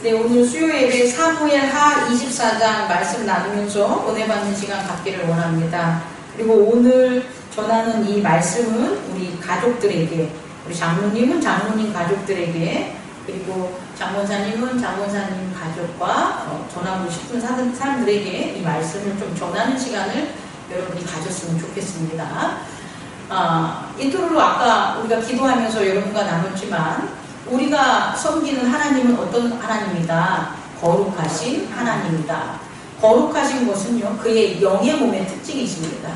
네, 오늘 수요 예배 사무엘 하 24장 말씀 나누면서 은혜 받는 시간 갖기를 원합니다. 그리고 오늘 전하는 이 말씀은 우리 가족들에게, 우리 장로님은 장로님 가족들에게, 그리고 장원사님은 장원사님 가족과 전하고 싶은 사람들에게 이 말씀을 좀 전하는 시간을 여러분이 가졌으면 좋겠습니다. 인트로로 아까 우리가 기도하면서 여러분과 나눴지만 우리가 섬기는 하나님은 어떤 하나님이다? 거룩하신 하나님이다. 거룩하신 것은요, 그의 영의 몸의 특징이십니다.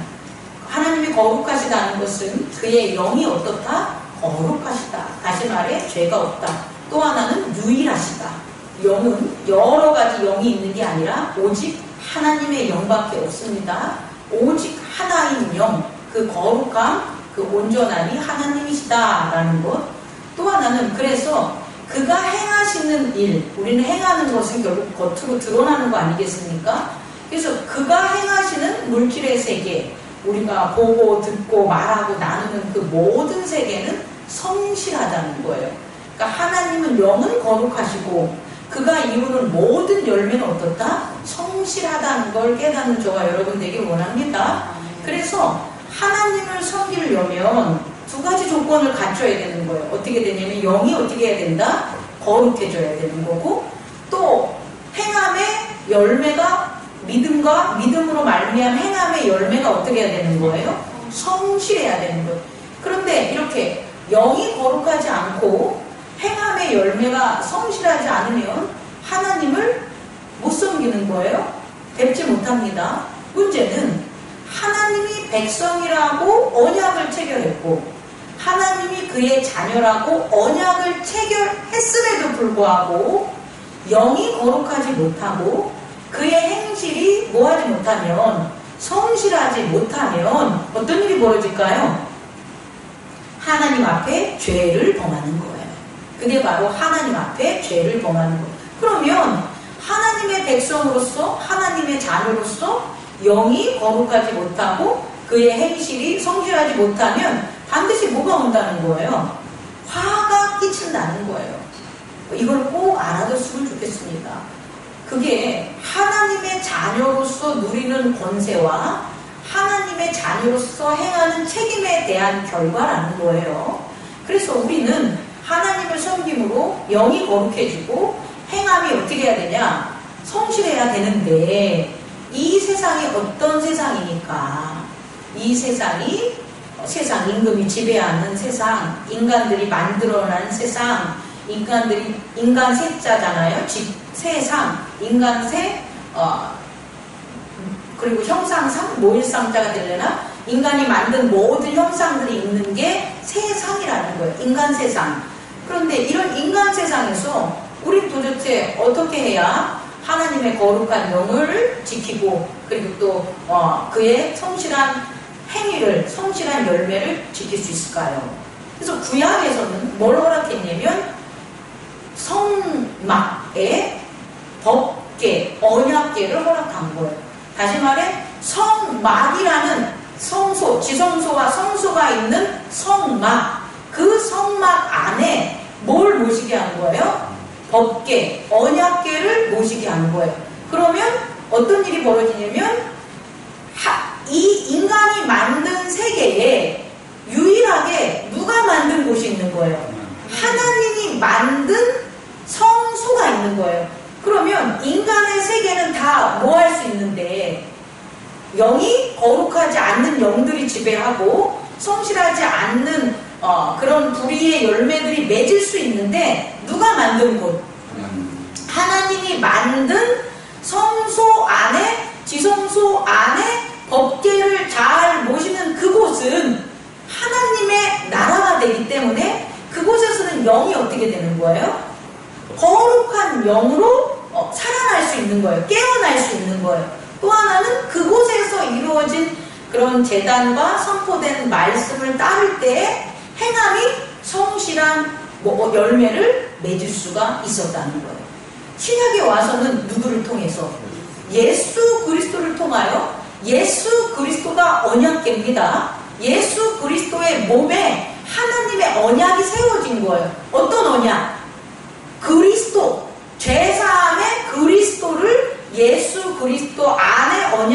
하나님이 거룩하시다는 것은 그의 영이 어떻다? 거룩하시다. 다시 말해 죄가 없다. 또 하나는 유일하시다. 영은 여러 가지 영이 있는 게 아니라 오직 하나님의 영밖에 없습니다. 오직 하나인 영, 그 거룩함, 그 온전함이 하나님이시다라는 것. 또 하나는 그래서 그가 행하시는 일, 우리는 행하는 것은 결국 겉으로 드러나는 거 아니겠습니까? 그래서 그가 행하시는 물질의 세계, 우리가 보고 듣고 말하고 나누는 그 모든 세계는 성실하다는 거예요. 그러니까 하나님은 영은 거룩하시고 그가 이루는 모든 열매는 어떻다? 성실하다는 걸 깨닫는 저와 여러분 되길 원합니다. 그래서 하나님을 섬기려면 두 가지 조건을 갖춰야 되는 거예요. 어떻게 되냐면 영이 어떻게 해야 된다? 거룩해져야 되는 거고, 또 행함의 열매가 믿음과 믿음으로 말미암은 행함의 열매가 어떻게 해야 되는 거예요? 성실해야 되는 거예요. 그런데 이렇게 영이 거룩하지 않고 행함의 열매가 성실하지 않으면 하나님을 못 섬기는 거예요. 뵙지 못합니다. 문제는 하나님이 백성이라고 언약을 체결했고 하나님이 그의 자녀라고 언약을 체결했음에도 불구하고 영이 거룩하지 못하고 그의 행실이 뭐하지 못하면, 성실하지 못하면 어떤 일이 벌어질까요? 하나님 앞에 죄를 범하는 거예요. 그게 바로 하나님 앞에 죄를 범하는 거예요. 그러면 하나님의 백성으로서, 하나님의 자녀로서 영이 거룩하지 못하고 그의 행실이 성실하지 못하면 반드시 뭐가 온다는 거예요? 화가 끼친다는 거예요. 이걸 꼭 알아뒀으면 좋겠습니다. 그게 하나님의 자녀로서 누리는 권세와 하나님의 자녀로서 행하는 책임에 대한 결과라는 거예요. 그래서 우리는 하나님을 섬김으로 영이 거룩해지고 행함이 어떻게 해야 되냐? 성실해야 되는데 이 세상이 어떤 세상이니까? 이 세상이 세상 임금이 지배하는 세상, 인간들이 만들어낸 세상, 인간 세자잖아요. 세상, 인간세, 그리고 형상상, 모일상자가 되려나? 인간이 만든 모든 형상들이 있는 게 세상이라는 거예요. 인간 세상. 그런데 이런 인간 세상에서 우리 도대체 어떻게 해야 하나님의 거룩한 영을 지키고 그리고 또 그의 성실한 행위를, 성실한 열매를 지킬 수 있을까요? 그래서 구약에서는 뭘 허락했냐면 성막에 법계, 언약계를 허락한 거예요. 다시 말해 성막이라는 성소, 지성소와 성소가 있는 성막, 그 성막 안에 뭘 모시게 한 거예요? 법계, 언약계를 모시게 한 거예요. 그러면 어떤 일이 벌어지냐면 이 인간이 만든 세계에 유일하게 누가 만든 곳이 있는 거예요? 하나님이 만든 성소가 있는 거예요. 그러면 인간의 세계는 다 뭐 할 수 있는데 영이 거룩하지 않는 영들이 지배하고 성실하지 않는 그런 불의의 열매들이 맺을 수 있는데 누가 만든 곳? 하나님이 만든 성소 안에, 지성소 안에 법계를 잘 모시는 그곳은 하나님의 나라가 되기 때문에 그곳에서는 영이 어떻게 되는 거예요? 거룩한 영으로 살아날 수 있는 거예요. 깨어날 수 있는 거예요. 또 하나는 그곳에서 이루어진 그런 제단과 선포된 말씀을 따를 때 행함이 성실한 열매를 맺을 수가 있었다는 거예요. 신약에 와서는 누구를 통해서? 예수 그리스도를 통하여 예수 그리스도가 언약계입니다. 예수 그리스도의 몸에 하나님의 언약이 세워진 거예요. 어떤 언약? 그리스도, 죄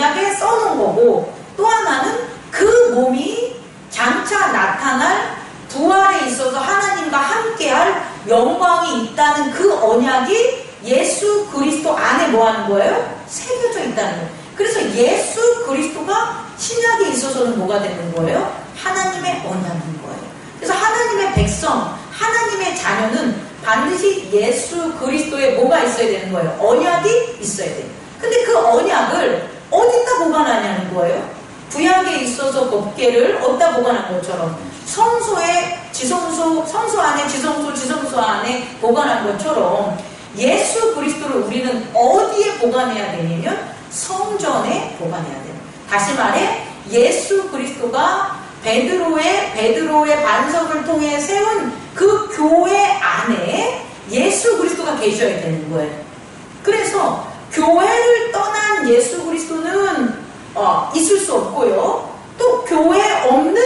언약에 써놓은 거고, 또 하나는 그 몸이 장차 나타날 부활에 있어서 하나님과 함께할 영광이 있다는 그 언약이 예수 그리스도 안에 뭐 하는 거예요? 새겨져 있다는 거예요. 그래서 예수 그리스도가 신약에 있어서는 뭐가 되는 거예요? 하나님의 언약인 거예요. 그래서 하나님의 백성, 하나님의 자녀는 반드시 예수 그리스도에 뭐가 있어야 되는 거예요? 언약이 있어야 돼요. 근데 그 언약을 어디다 보관하냐는 거예요? 구약에 있어서 법궤를 어디다 보관한 것처럼 성소에 지성소, 성소 안에 지성소, 지성소 안에 보관한 것처럼 예수 그리스도를 우리는 어디에 보관해야 되냐면 성전에 보관해야 돼요. 다시 말해 예수 그리스도가 베드로의 반석을 통해 세운 그 교회 안에 예수 그리스도가 계셔야 되는 거예요. 그래서 교회를 떠난 예수 그리스도는 있을 수 없고요. 또 교회 없는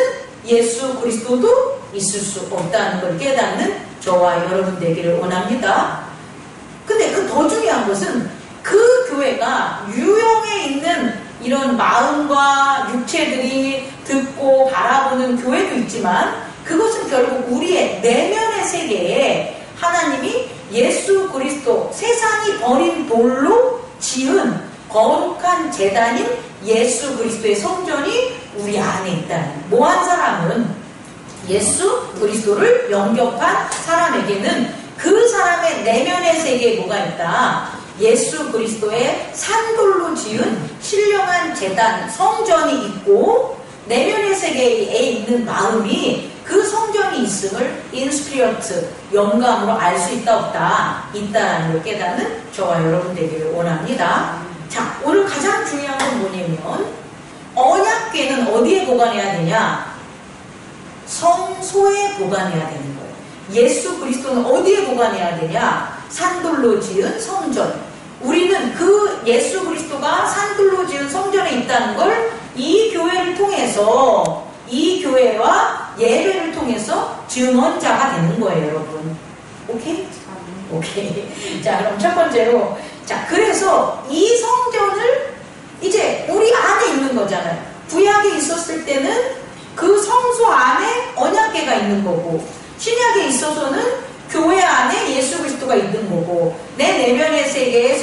예수 그리스도도 있을 수 없다는 걸 깨닫는 저와 여러분 되기를 원합니다. 근데 그 더 중요한 것은 그 교회가 유형에 있는 이런 마음과 육체들이 듣고 바라보는 교회도 있지만 그것은 결국 우리의 내면의 세계에 하나님이 예수 그리스도 세상이 버린 돌로 지은 거룩한 제단인 예수 그리스도의 성전이 우리 안에 있다는 뭐한 사람은 예수 그리스도를 영접한 사람에게는 그 사람의 내면의 세계에 뭐가 있다? 예수 그리스도의 산돌로 지은 신령한 제단 성전이 있고 내면의 세계에 있는 마음이 그 성전이 있음을 인스피리트 영감으로 알 수 있다 없다 있다라는 걸 깨닫는 저와 여러분 되기를 원합니다. 자, 오늘 가장 중요한 건 뭐냐면 언약궤는 어디에 보관해야 되냐? 성소에 보관해야 되는 거예요. 예수 그리스도는 어디에 보관해야 되냐? 산돌로 지은 성전. 우리는 그 예수 그리스도가 산돌로 지은 성전에 있다는 걸 이 교회를 통해서 이 교회와 예배를 통해서 증언자가 되는 거예요, 여러분. 오케이? 오케이. 자, 그럼 첫 번째로 자, 그래서 이 성전을 이제 우리 안에 있는 거잖아요. 구약에 있었을 때는 그 성소 안에 언약궤가 있는 거고 신약에 있어서는 교회 안에 예수 그리스도가 있는 거고 내 내면의 세계에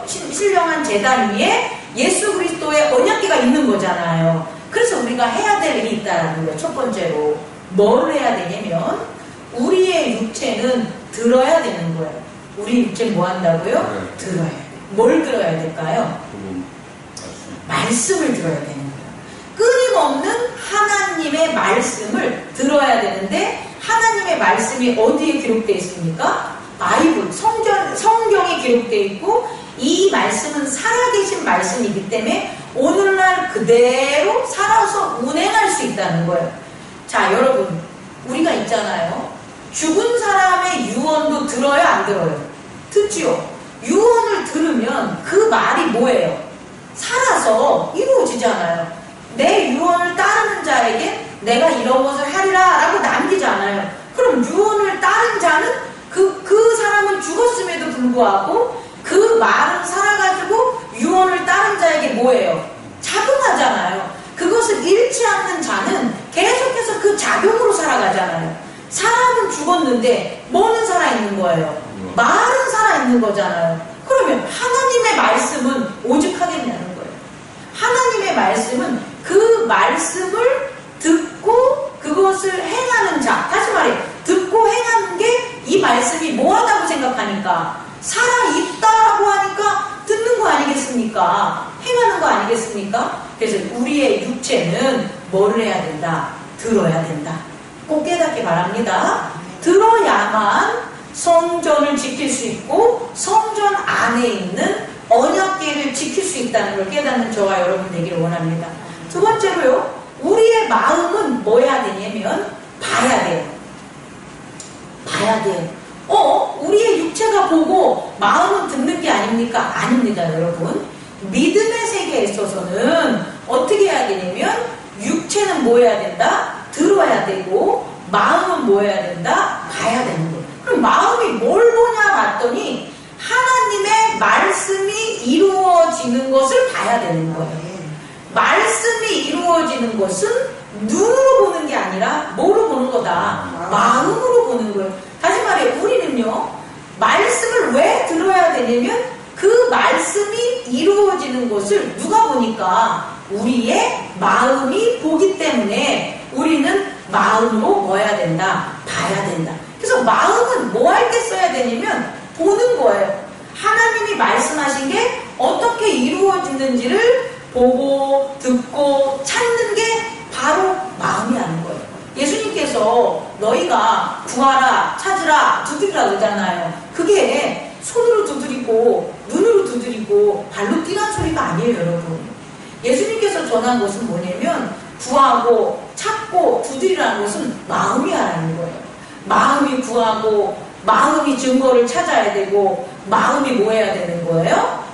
신령한 제단 위에 예수 그리스도의 언약궤가 있는 거잖아요. 그래서 우리가 해야 될 일이 있다는 거예요. 첫 번째로 뭘 해야 되냐면 우리의 육체는 들어야 되는 거예요. 우리 육체는 뭐 한다고요? 들어야 돼요. 뭘 들어야 될까요? 말씀을 들어야 되는 거예요. 끊임없는 하나님의 말씀을 들어야 되는데 하나님의 말씀이 어디에 기록되어 있습니까? 바이블, 성경에 기록되어 있고 이 말씀은 살아계신 말씀이기 때문에 오늘날 그대로 살아서 운행할 수 있다는 거예요. 자, 여러분 우리가 있잖아요. 죽은 사람의 유언도 들어요? 안 들어요? 듣지요? 유언을 들으면 그 말이 뭐예요? 살아서 이루어지잖아요. 내 유언을 따르는 자에게 내가 이런 것을 하리라 라고 남기잖아요. 그럼 유언을 따른 자는 그 사람은 죽었음에도 불구하고 그 말은 살아가지고 유언을 따른 자에게 뭐예요? 작용하잖아요. 그것을 잃지 않는 자는 계속해서 그 작용으로 살아가잖아요. 사람은 죽었는데 뭐는 살아있는 거예요? 말은 살아있는 거잖아요. 그러면 하나님의 말씀은 오직 하겠냐는 거예요. 하나님의 말씀은 그 말씀을 듣고 그것을 행하는 자, 다시 말해 듣고 행하는 게 이 말씀이 뭐하다고 생각하니까 살아있다라고 하니까 듣는 거 아니겠습니까? 행하는 거 아니겠습니까? 그래서 우리의 육체는 뭐를 해야 된다? 들어야 된다. 꼭 깨닫기 바랍니다. 들어야만 성전을 지킬 수 있고 성전 안에 있는 언약궤를 지킬 수 있다는 걸 깨닫는 저와 여러분 되기를 원합니다. 두 번째로요. 우리의 마음은 뭐 해야 되냐면 봐야 돼요. 봐야 돼요. 우리의 육체가 보고 마음은 듣는 게 아닙니까? 아닙니다, 여러분. 믿음의 세계에 있어서는 어떻게 해야 되냐면 육체는 뭐 해야 된다? 들어야 되고 마음은 뭐 해야 된다? 봐야 되는 거예요. 그럼 마음이 뭘 보냐 봤더니 하나님의 말씀이 이루어지는 것을 봐야 되는 거예요. 말씀이 이루어지는 것은 눈으로 보는 게 아니라 뭐로 보는 거다? 마음으로 보는 거예요. 다시 말해, 우리는요, 말씀을 왜 들어야 되냐면 그 말씀이 이루어지는 것을 누가 보니까 우리의 마음이 보기 때문에 우리는 마음으로 뭐 해야 된다? 봐야 된다. 그래서 마음은 뭐 할 때 써야 되냐면 보는 거예요. 하나님이 말씀하신 게 어떻게 이루어지는지를 보고 듣고 찾는 게 바로 마음이 하는 거예요. 예수님께서 너희가 구하라, 찾으라, 두드리라 그러잖아요. 그게 손으로 두드리고 눈으로 두드리고 발로 뛰란 소리가 아니에요, 여러분. 예수님께서 전한 것은 뭐냐면 구하고 찾고 두드리라는 것은 마음이 하라는 거예요. 마음이 구하고 마음이 증거를 찾아야 되고 마음이 뭐 해야 되는 거예요?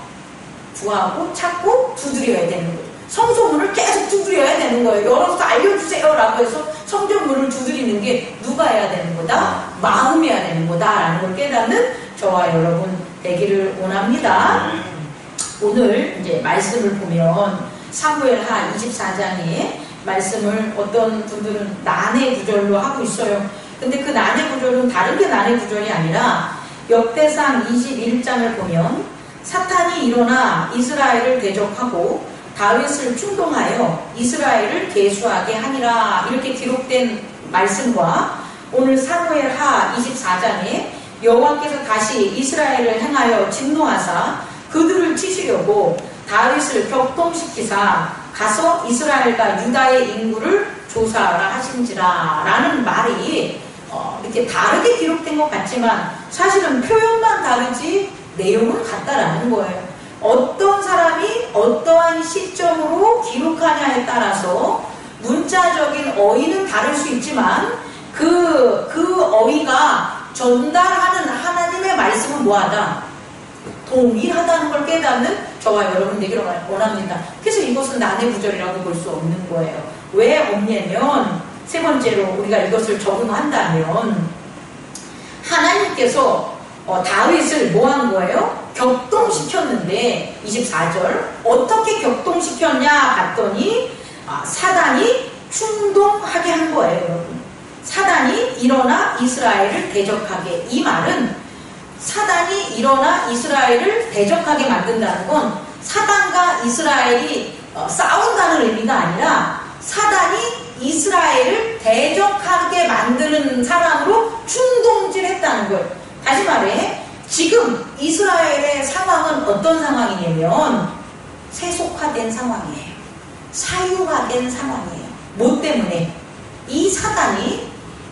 구하고 찾고 두드려야 되는 거예요. 성소문을 계속 두드려야 되는 거예요. 열어서 알려주세요 라고 해서 성전문을 두드리는 게 누가 해야 되는 거다? 마음이 해야 되는 거다 라는 걸 깨닫는 저와 여러분 되기를 원합니다. 오늘 이제 말씀을 보면 사무엘하 24장에 말씀을 어떤 분들은 난해 구절로 하고 있어요. 근데 그 난해 구절은 다른 게 난해 구절이 아니라 역대상 21장을 보면 사탄이 일어나 이스라엘을 대적하고 다윗을 충동하여 이스라엘을 계수하게 하니라 이렇게 기록된 말씀과 오늘 사무엘하 24장에 여호와께서 다시 이스라엘을 향하여 진노하사 그들을 치시려고 다윗을 격동시키사 가서 이스라엘과 유다의 인구를 조사하라 하신지라 라는 말이 이렇게 다르게 기록된 것 같지만 사실은 표현만 다르지 내용은 같다라는 거예요. 어떤 사람이 어떠한 시점으로 기록하냐에 따라서 문자적인 어휘는 다를 수 있지만 그 어휘가 전달하는 하나님의 말씀은 뭐하다? 동일하다는 걸 깨닫는 저와 여러분 되기를 원합니다. 그래서 이것은 난해 구절이라고 볼 수 없는 거예요. 왜 없냐면 세 번째로 우리가 이것을 적용한다면 하나님께서 다윗을 뭐 한 거예요? 격동시켰는데 24절 어떻게 격동시켰냐 봤더니 사단이 충동하게 한 거예요, 여러분. 사단이 일어나 이스라엘을 대적하게. 이 말은 사단이 일어나 이스라엘을 대적하게 만든다는 건 사단과 이스라엘이 싸운다는 의미가 아니라 사단이 이스라엘을 대적하게 만드는 사람으로 충동질했다는 거예요. 다시 말해 지금 이스라엘의 상황은 어떤 상황이냐면 세속화된 상황이에요. 사유화된 상황이에요. 뭐 때문에? 이 사단이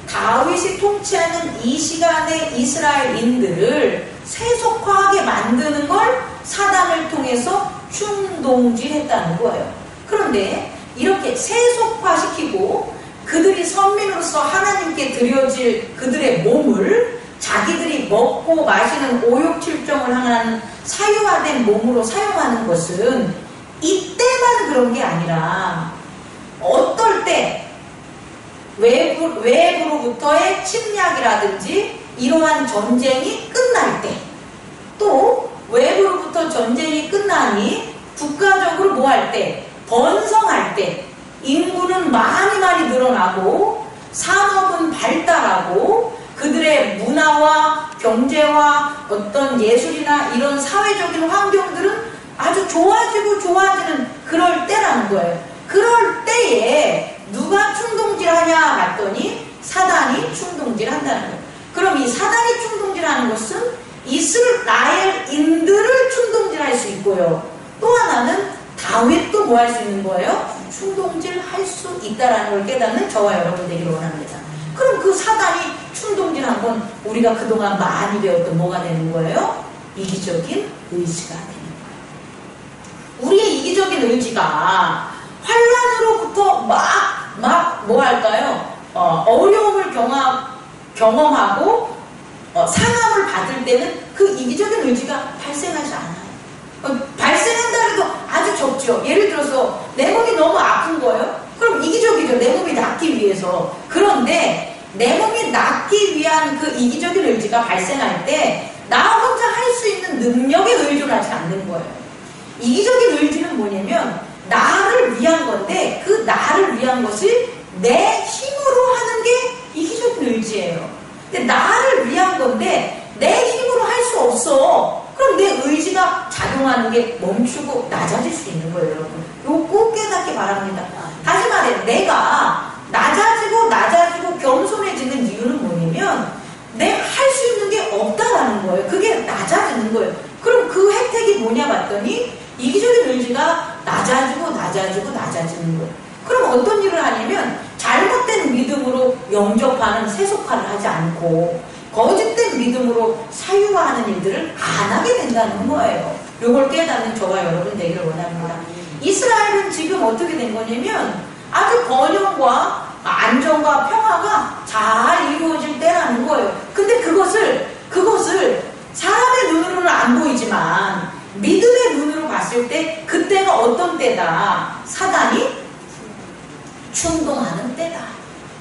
다윗이 통치하는 이 시간의 이스라엘인들을 세속화하게 만드는 걸 사단을 통해서 충동질했다는 거예요. 그런데 이렇게 세속화시키고 그들이 선민으로서 하나님께 드려질 그들의 몸을 자기들이 먹고 마시는 오욕칠정을 하는 사유화된 몸으로 사용하는 것은 이때만 그런 게 아니라 어떨 때 외부로부터의 침략이라든지 이러한 전쟁이 끝날 때 또 외부로부터 전쟁이 끝나니 국가적으로 뭐 할 때? 번성할 때 인구는 많이 늘어나고 산업은 발달하고 그들의 문화와 경제와 어떤 예술이나 이런 사회적인 환경들은 아주 좋아지는 그럴 때라는 거예요. 그럴 때에 누가 충동질하냐 봤더니 사단이 충동질한다는 거예요. 그럼 이 사단이 충동질하는 것은 이스라엘인들을 충동질할 수 있고요. 또 하나는 다윗도 뭐 할 수 있는 거예요? 충동질할 수 있다는 걸 깨닫는 저와 여러분 되기를 원합니다. 그럼 그 사단이 충동질한 건 우리가 그동안 많이 배웠던 뭐가 되는 거예요? 이기적인 의지가 되는 거예요. 우리의 이기적인 의지가 환란으로부터 뭐 할까요? 어려움을 경험하고 상함을 받을 때는 그 이기적인 의지가 발생하지 않아요. 발생한다 해도 아주 적죠. 예를 들어서 내 몸이 너무 아픈 거예요? 그럼 이기적이죠. 내 몸이 낫기 위해서. 그런데 내 몸이 낫기 위한 그 이기적인 의지가 발생할 때 나 혼자 할 수 있는 능력의 의지로 않는 거예요. 이기적인 의지는 뭐냐면 나를 위한 건데 그 나를 위한 것이 내 힘으로 하는 게 이기적인 의지예요. 근데 나를 위한 건데 내 힘으로 할 수 없어. 그럼 내 의지가 작용하는 게 멈추고 낮아질 수 있는 거예요, 여러분. 이거 꼭 깨닫기 바랍니다. 다시 말해, 내가 낮아지고 겸손해지는 이유는 뭐냐면 내가 할 수 있는 게 없다라는 거예요. 그게 낮아지는 거예요. 그럼 그 혜택이 뭐냐 봤더니 이기적인 의지가 낮아지는 거예요. 그럼 어떤 일을 하냐면 잘못된 믿음으로 영접하는 세속화를 하지 않고 거짓된 믿음으로 사유화하는 일들을 안 하게 된다는 거예요. 이걸 깨닫는 저와 여러분 되기를 원합니다. 이스라엘은 지금 어떻게 된 거냐면 아주 번영과 안정과 평화가 잘 이루어질 때라는 거예요. 근데 그것을 사람의 눈으로는 안 보이지만 믿음의 눈으로 봤을 때 그때가 어떤 때다? 사단이 충동하는 때다.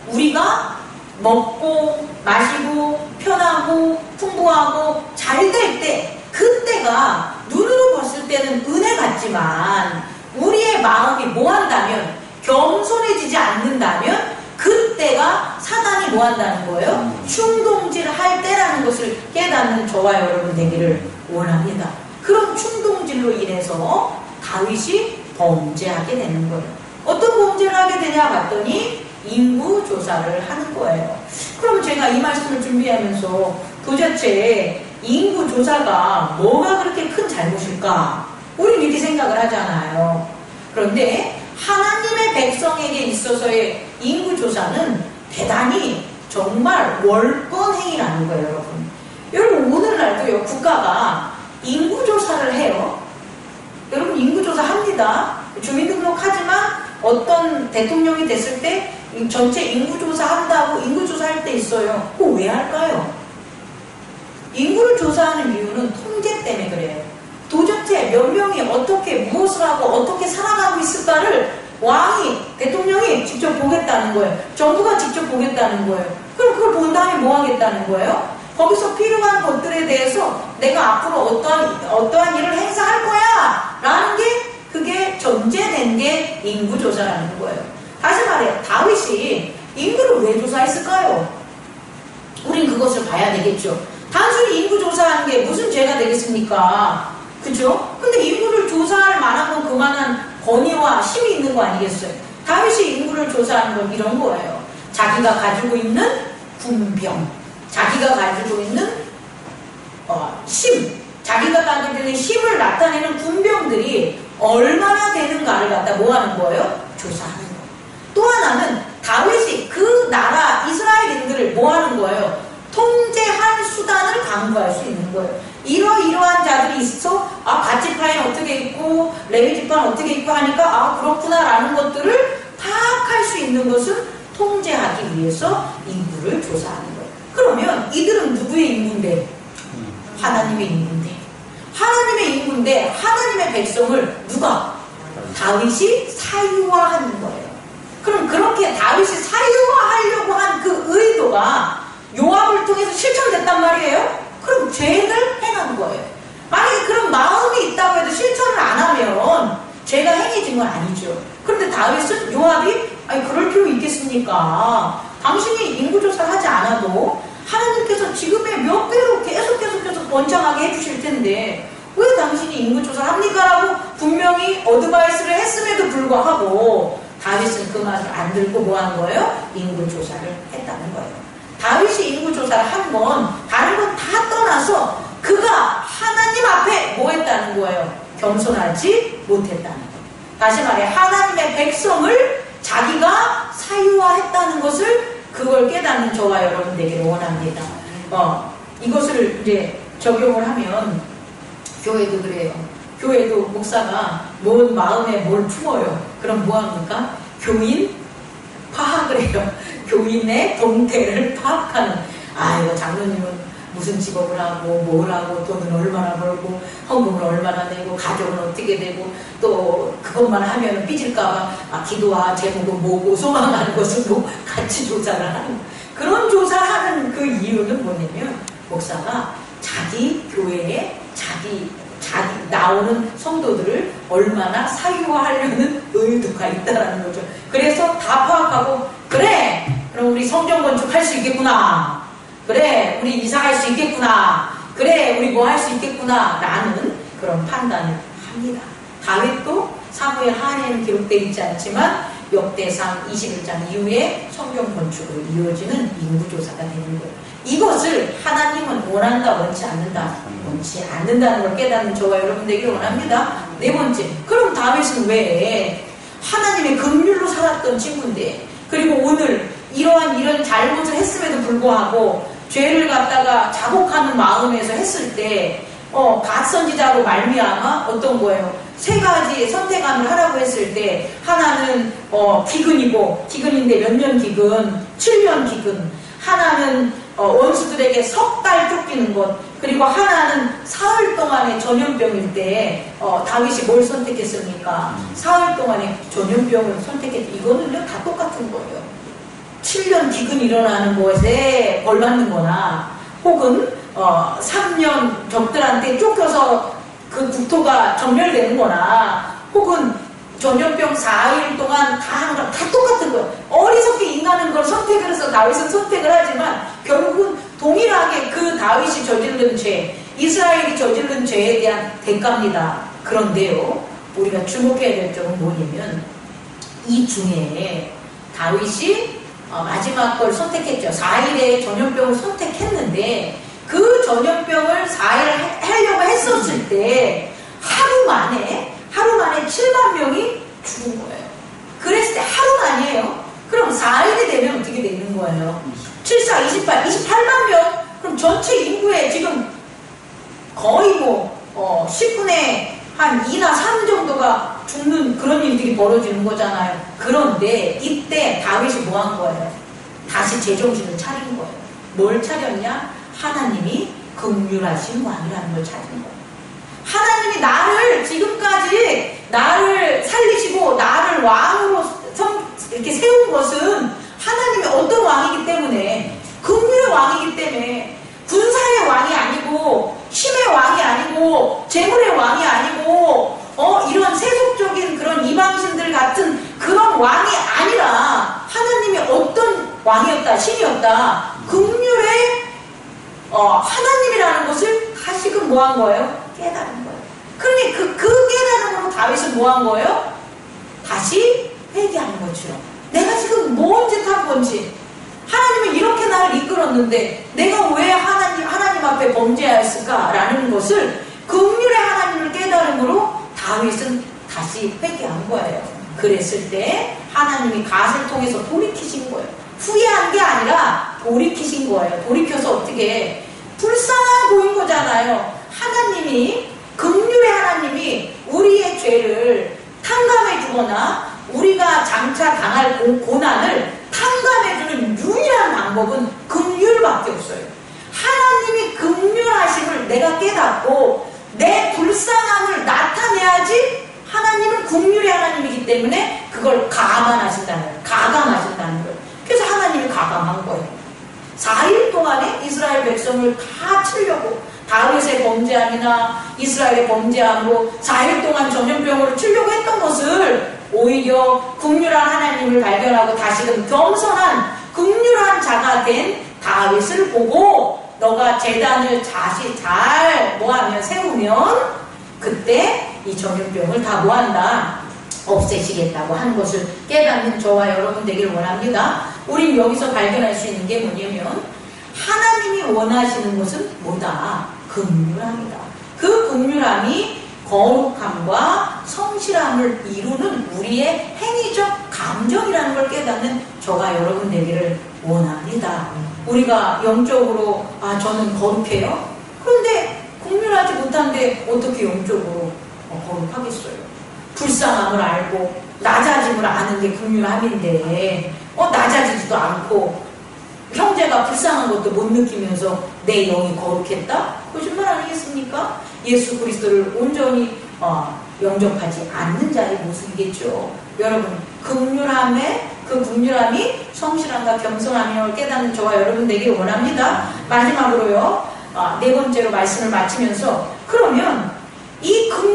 우리가 먹고 마시고 편하고 풍부하고 잘 될 때, 그때가 눈으로 봤을 때는 은혜 같지만 우리의 마음이 뭐 한다면, 겸손해지지 않는다면 그때가 사단이 뭐 한다는 거예요? 충동질을 할 때라는 것을 깨닫는 저와 여러분 되기를 원합니다. 그런 충동질로 인해서 다윗이 범죄하게 되는 거예요. 어떤 범죄를 하게 되냐 봤더니 인구 조사를 하는 거예요. 그럼 제가 이 말씀을 준비하면서 도대체 인구 조사가 뭐가 그렇게 큰 잘못일까? 우리는 이렇게 생각을 하잖아요. 그런데 하나님의 백성에게 있어서의 인구 조사는 대단히 정말 월권 행위라는 거예요, 여러분. 여러분, 오늘날도요, 국가가 인구 조사를 해요. 여러분, 인구 조사 합니다. 주민등록하지만 어떤 대통령이 됐을 때 전체 인구조사 한다고 인구조사할 때 있어요. 그거 왜 할까요? 인구를 조사하는 이유는 통제 때문에 그래요. 도대체 몇 명이 어떻게 무엇을 하고 어떻게 살아가고 있을까를 왕이, 대통령이 직접 보겠다는 거예요. 정부가 직접 보겠다는 거예요. 그럼 그걸 본 다음에 뭐 하겠다는 거예요? 거기서 필요한 것들에 대해서 내가 앞으로 어떠한 일을 행사할 거야 라는 게, 그게 전제된 게 인구조사라는 거예요. 다시 말해, 다윗이 인구를 왜 조사했을까요? 우린 그것을 봐야 되겠죠. 단순히 인구 조사하는 게 무슨 죄가 되겠습니까? 그죠? 근데 인구를 조사할 만한 건 그만한 권위와 힘이 있는 거 아니겠어요? 다윗이 인구를 조사하는 건 이런 거예요. 자기가 가지고 있는 군병, 자기가 가지고 있는 힘, 자기가 가지고 있는 힘을 나타내는 군병들이 얼마나 되는가를 갖다 뭐 하는 거예요? 조사하는 거예요. 또 하나는 다윗이 그 나라 이스라엘인들을 뭐 하는 거예요? 통제할 수단을 강구할 수 있는 거예요. 이러이러한 자들이 있어, 갓지파에는 어떻게 있고 레위지파는 어떻게 있고 하니까 그렇구나 라는 것들을 파악할 수 있는 것은 통제하기 위해서 인구를 조사하는 거예요. 그러면 이들은 누구의 인구인데? 하나님의 인구인데. 하나님의 인구인데 하나님의 백성을 누가? 다윗이 사유화하는 거예요. 그럼 그렇게 다윗이 사유화하려고 한 그 의도가 요압을 통해서 실천됐단 말이에요? 그럼 죄를 행한 거예요. 만약에 그런 마음이 있다고 해도 실천을 안 하면 죄가 행해진 건 아니죠. 그런데 다윗은 요압이 그럴 필요 있겠습니까? 당신이 인구조사를 하지 않아도 하나님께서 지금의 몇 배로 계속 번창하게 해주실 텐데 왜 당신이 인구조사를 합니까? 라고 분명히 어드바이스를 했음에도 불구하고 다윗은 그 말을 안 들고 뭐 한 거예요? 인구조사를 했다는 거예요. 다윗이 인구조사를 한 건 다른 건 다 떠나서 그가 하나님 앞에 뭐 했다는 거예요? 겸손하지 못했다는 거예요. 다시 말해 하나님의 백성을 자기가 사유화했다는 것을, 그걸 깨닫는 저와 여러분 되기를 원합니다. 이것을 이제 적용을 하면 교회도 그래요. 교회도 목사가 뭔 마음에 뭘 품어요. 그럼 뭐 합니까? 교인 파악을 해요. 교인의 동태를 파악하는. 이거 장로님은 무슨 직업을 하고 뭘 하고 돈은 얼마나 벌고 헌금을 얼마나 내고 가족은 어떻게 되고 또 그것만 하면 삐질까봐 기도와 제목은 뭐고 소망하는 것은 뭐 같이 조사를 하는, 그런 조사하는 그 이유는 뭐냐면 목사가 자기 교회에 자기 나오는 성도들을 얼마나 사유화하려는 의도가 있다라는 거죠. 그래서 다 파악하고, 그래, 그럼 우리 성전 건축할 수 있겠구나. 그래, 우리 이사갈 수 있겠구나. 그래, 우리 뭐 할 수 있겠구나. 라는 그런 판단을 합니다. 다윗도 사무엘 하에는 기록되어 있지 않지만 역대상 21장 이후에 성경 건축으로 이루어지는 인구조사가 되는 거예요. 이것을 하나님은 원한다, 원치 않는다, 원치 않는다는 걸 깨닫는 저와 여러분 되길 원합니다. 네 번째, 그럼 다윗은 왜 하나님의 긍휼로 살았던 친구인데, 그리고 오늘 이런 잘못을 했음에도 불구하고 죄를 갖다가 자복하는 마음에서 했을 때 갓 선지자로 말미암아 어떤 거예요? 세 가지 선택안을 하라고 했을 때 하나는 기근인데 몇 년 기근? 7년 기근. 하나는 원수들에게 석 달 쫓기는 것. 그리고 하나는 사흘 동안의 전염병일 때 다윗이 뭘 선택했습니까? 사흘 동안의 전염병을 선택했죠. 이거는 다 똑같은 거예요. 7년 기근이 일어나는 것에 벌 받는 거나, 혹은 3년 적들한테 쫓겨서 그 국토가 정멸되는 거나, 혹은 전염병 4일 동안 다 하는 건 다 똑같은 거예요. 어리석게 인간은 그걸 선택을 해서 다윗은 선택을 하지만 결국은 동일하게 그 다윗이 저지른 죄, 이스라엘이 저지른 죄에 대한 대가입니다. 그런데요, 우리가 주목해야 될 점은 뭐냐면 이 중에 다윗이 마지막 걸 선택했죠. 4일의 전염병을 선택했는데 그 전염병을 4일 하려고 했었을 때 하루 만에 7만 명이 죽은 거예요. 그랬을 때 하루 만이에요. 그럼 4일이 되면 어떻게 되는 거예요? 7, 4, 28, 28만 명? 그럼 전체 인구의 지금 거의 10분의 한 2나 3 정도가 죽는 그런 일들이 벌어지는 거잖아요. 그런데 이때 다윗이 뭐 한 거예요? 다시 제정신을 차린 거예요. 뭘 차렸냐? 하나님이 긍휼하신 왕이라는 걸 찾은 거예요. 하나님이 나를 지금까지 나를 살리시고 나를 왕으로 이렇게 세운 것은 하나님이 어떤 왕이기 때문에, 긍휼의 왕이기 때문에, 군사의 왕이 아니고 힘의 왕이 아니고 재물의 왕이 아니고 이런 세속적인 그런 이방신들 같은 그런 왕이 아니라 하나님이 어떤 왕이었다, 신이었다, 긍휼의 하나님이라는 것을 다시금 뭐 한 거예요? 깨달은 거예요. 그러니 그 깨달음으로 다윗은 뭐 한 거예요? 다시 회개하는 거죠. 내가 지금 뭔 짓 한 건지, 하나님은 이렇게 나를 이끌었는데 내가 왜 하나님 앞에 범죄하였을까라는 것을 긍휼의 하나님을 깨달음으로 다윗은 다시 회개한 거예요. 그랬을 때 하나님이 갓을 통해서 돌이키신 거예요. 후회한 게 아니라 돌이키신 거예요. 돌이켜서 어떻게, 불쌍한 보인 거잖아요. 하나님이, 긍휼의 하나님이 우리의 죄를 탕감해 주거나 우리가 장차 당할 고난을 탕감해주는 유일한 방법은 긍휼밖에 없어요. 하나님이 긍휼하심을 내가 깨닫고 내 불쌍함을 나타내야지 하나님은 긍휼의 하나님이기 때문에 그걸 감안하신다는 거예요. 가감하신다는 거예요. 그래서 하나님이 가감한 거예요. 4일 동안에 이스라엘 백성을 다 치려고, 다윗의 범죄함이나 이스라엘의 범죄함으로 4일 동안 전염병으로 치려고 했던 것을 오히려 긍휼한 하나님을 발견하고 다시금 겸손한 긍휼한 자가 된 다윗을 보고, 너가 제단을 다시 잘 뭐하면 세우면 그때 이 전염병을 다 뭐한다? 없애시겠다고 하는 것을 깨닫는 저와 여러분 되기를 원합니다. 우린 여기서 발견할 수 있는 게 뭐냐면 하나님이 원하시는 것은 뭐다? 긍휼함이다. 그 긍휼함이 거룩함과 성실함을 이루는 우리의 행위적 감정이라는 걸 깨닫는 저와 여러분 되기를 원합니다. 우리가 영적으로 저는 거룩해요? 그런데 긍휼하지 못한데 어떻게 영적으로 거룩하겠어요? 불쌍함을 알고 낮아짐을 아는 게 긍휼함인데 낮아지지도 않고 형제가 불쌍한 것도 못 느끼면서 내 영이 거룩했다? 거짓말 아니겠습니까? 예수 그리스도를 온전히 영접하지 않는 자의 모습이겠죠. 여러분, 긍휼함의 그 긍휼함이 성실함과 겸손함을 깨닫는 저와 여러분 되기를 원합니다. 마지막으로요, 네 번째로 말씀을 마치면서, 그러면 이 긍휼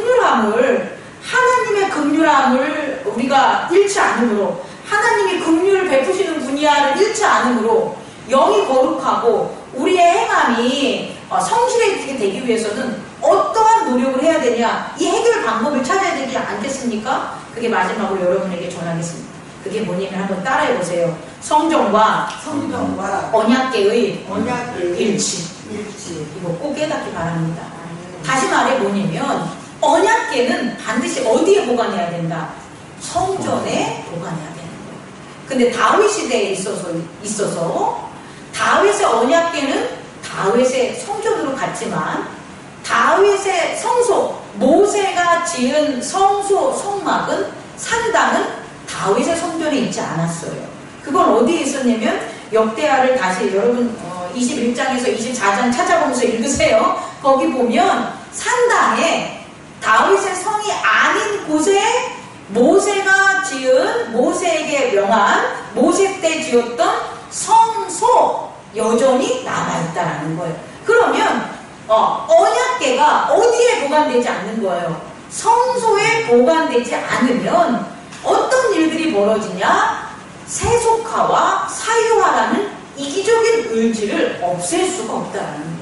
잃지 않음으로, 하나님이 긍휼을 베푸시는 분야를 잃지 않음으로, 영이 거룩하고 우리의 행함이 성실하게 되기 위해서는 어떠한 노력을 해야 되냐, 이 해결 방법을 찾아야 되지 않겠습니까? 그게 마지막으로 여러분에게 전하겠습니다. 그게 뭐냐면 한번 따라해 보세요. 성경과 언약궤의 일치. 이거 꼭 깨닫기 바랍니다. 다시 말해 뭐냐면 언약궤는 반드시 어디에 보관해야 된다? 성전에 보관해야 되는 거예요. 근데 다윗 시대에 있어서 다윗의 언약궤는 다윗의 성전으로 갔지만 다윗의 성소, 모세가 지은 성소, 성막은, 산당은 다윗의 성전에 있지 않았어요. 그건 어디에 있었냐면 역대하를 다시 여러분 21장에서 24장 찾아보면서 읽으세요. 거기 보면 산당에 다윗의 성이 아닌 곳에 모세가 지은, 모세에게 명한, 모세 때 지었던 성소 여전히 남아있다라는 거예요. 그러면 언약궤가 어디에 보관되지 않는 거예요? 성소에 보관되지 않으면 어떤 일들이 벌어지냐? 세속화와 사유화라는 이기적인 의지를 없앨 수가 없다라는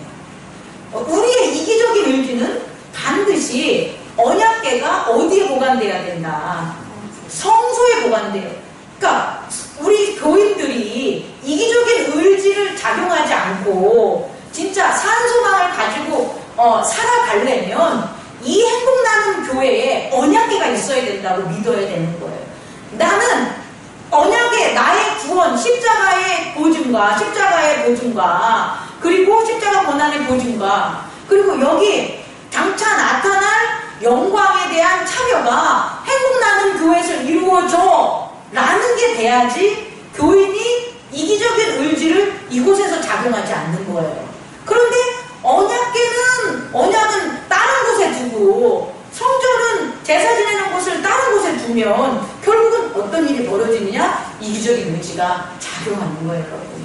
거예요. 우리의 이기적인 의지는 반드시 언약궤가 어디에 보관돼야 된다? 성소에 보관돼요. 그러니까 우리 교인들이 이기적인 의지를 작용하지 않고 진짜 산소망을 가지고 살아가려면 이 행복나는 교회에 언약궤가 있어야 된다고 믿어야 되는 거예요. 나는 언약의 나의 구원, 십자가의 보증과 그리고 십자가 고난의 보증과 그리고 여기 장차 나타날 영광에 대한 참여가 행복나는 교회에서 이루어져 라는 게 돼야지 교인이 이기적인 의지를 이곳에서 작용하지 않는 거예요. 그런데 언약은 다른 곳에 두고 성전은 제사 지내는 곳을 다른 곳에 두면 결국은 어떤 일이 벌어지느냐? 이기적인 의지가 작용하는 거예요, 여러분.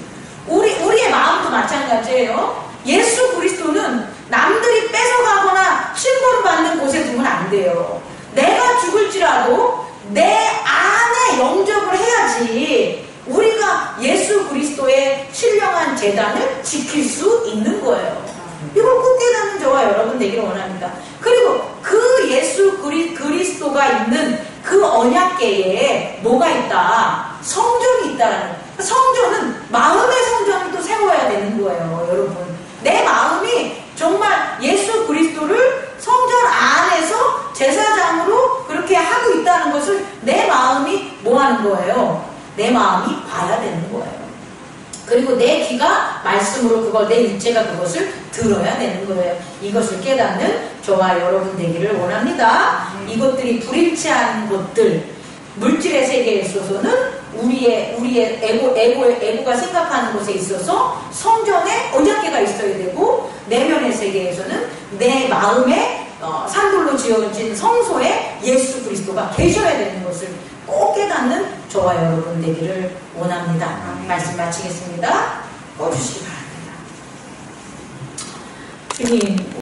우리의 마음도 마찬가지예요. 예수 그리스도는 남들이 뺏어가거나 신분받는 곳에 두면 안 돼요. 내가 죽을지라도 내 안에 영접을 해야지 우리가 예수 그리스도의 신령한 제단을 지킬 수 있는 거예요. 이걸 꼭 깨닫는 저와 여러분 되기를 원합니다. 그리고 그 예수 그리스도가 있는 그 언약궤에 뭐가 있다? 성전이 있다라는. 성전은 마음의 성전을 또 세워야 되는 거예요, 여러분. 내 마음이 정말 예수 그리스도를 성전 안에서 제사장으로 그렇게 하고 있다는 것을 내 마음이 뭐 하는 거예요? 내 마음이 봐야 되는 거예요. 그리고 내 귀가 말씀으로 내 육체가 그것을 들어야 되는 거예요. 이것을 깨닫는 저와 여러분 되기를 원합니다. 이것들이 불일치한 것들, 물질의 세계에 있어서는 우리의 에고가 생각하는 것에 있어서 성전에 언약궤가 있어야 되고, 내면의 세계에서는 내 마음에 산돌로 지어진 성소에 예수 그리스도가 계셔야 되는 것을 꼭 깨닫는 저와 여러분 되기를 원합니다. 말씀 마치겠습니다. 꺼주시기 바랍니다. 주님.